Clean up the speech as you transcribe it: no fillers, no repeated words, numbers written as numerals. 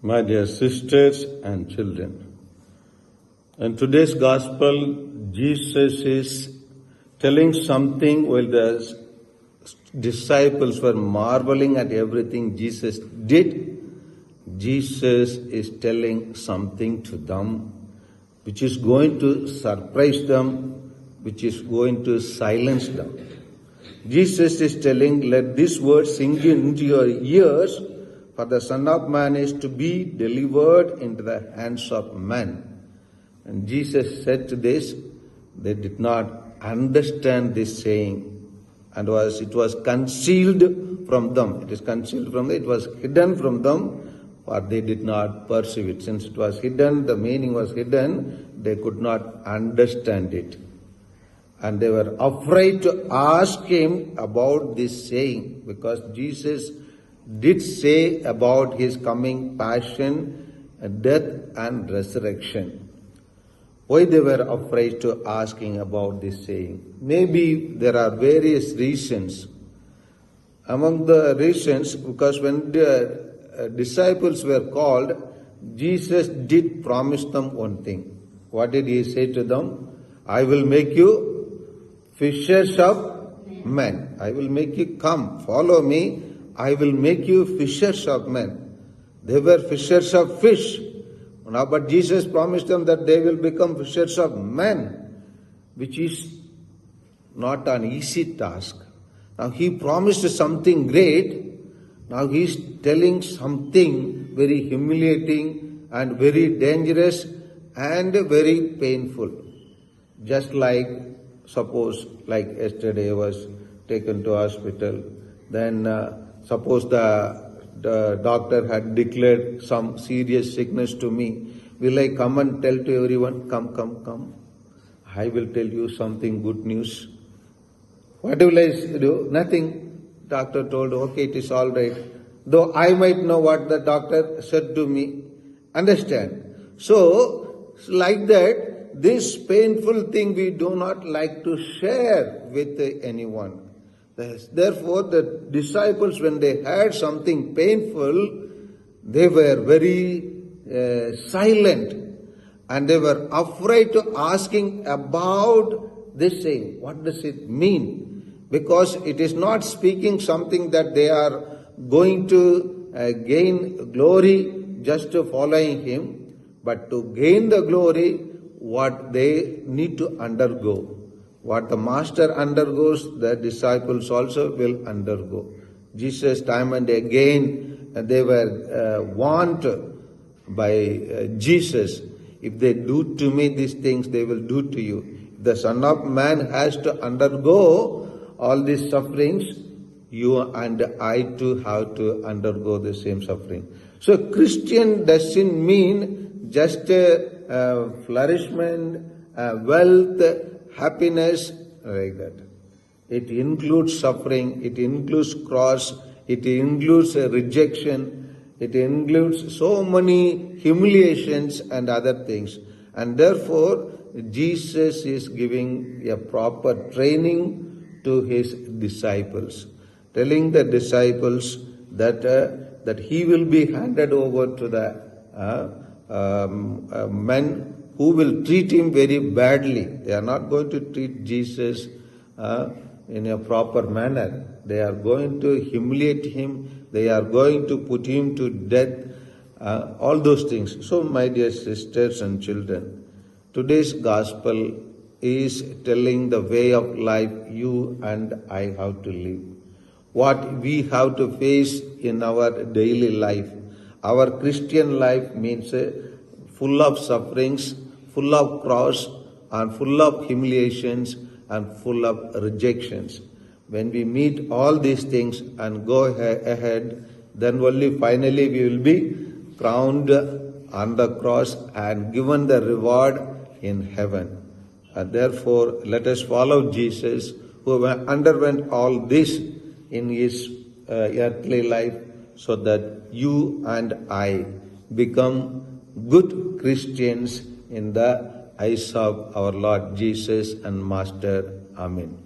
My dear sisters and children, in today's gospel, Jesus is telling something while the disciples were marveling at everything Jesus did. Jesus is telling something to them which is going to surprise them, which is going to silence them. Jesus is telling, let this word sink into your ears, for the Son of Man is to be delivered into the hands of men. And Jesus said to this, they did not understand this saying, and it was concealed from them. It is concealed from them, it was hidden from them, for they did not perceive it. Since it was hidden, the meaning was hidden, they could not understand it. And they were afraid to ask him about this saying, because Jesus did say about his coming passion, death and resurrection. Why they were afraid to ask him about this saying? Maybe there are various reasons. Among the reasons, because when the disciples were called, Jesus did promise them one thing. What did he say to them? I will make you fishers of men. I will make you come, follow me. I will make you fishers of men. They were fishers of fish. Now, but Jesus promised them that they will become fishers of men, which is not an easy task. Now, he promised something great. Now, he is telling something very humiliating and very dangerous and very painful. Just like, suppose, like yesterday I was taken to hospital, then suppose the doctor had declared some serious sickness to me. Will I come and tell to everyone, come? I will tell you something good news. What will I do? Nothing. Doctor told, okay, it is all right. Though I might know what the doctor said to me. Understand? So, like that, this painful thing we do not like to share with anyone. Therefore, the disciples, when they heard something painful, they were very silent, and they were afraid to asking about this saying. What does it mean? Because it is not speaking something that they are going to gain glory just to following him, but to gain the glory, what they need to undergo. What the master undergoes, the disciples also will undergo. Jesus, time and again, they were warned by Jesus, if they do to me these things, they will do to you. If the Son of Man has to undergo all these sufferings, you and I too have to undergo the same suffering. So Christian doesn't mean just flourishment, wealth, happiness, like that. It includes suffering, it includes cross, it includes rejection, it includes so many humiliations and other things. And therefore, Jesus is giving a proper training to his disciples, telling the disciples that he will be handed over to the men who will treat him very badly. They are not going to treat Jesus in a proper manner. They are going to humiliate him. They are going to put him to death. All those things. So, my dear sisters and children, today's gospel is telling the way of life you and I have to live. What we have to face in our daily life. Our Christian life means full of sufferings, full of cross, and full of humiliations, and full of rejections. When we meet all these things and go ahead, then only finally we will be crowned on the cross and given the reward in heaven. And therefore, let us follow Jesus, who underwent all this in his earthly life, so that you and I become good Christians in the eyes of our Lord Jesus and Master. Amen.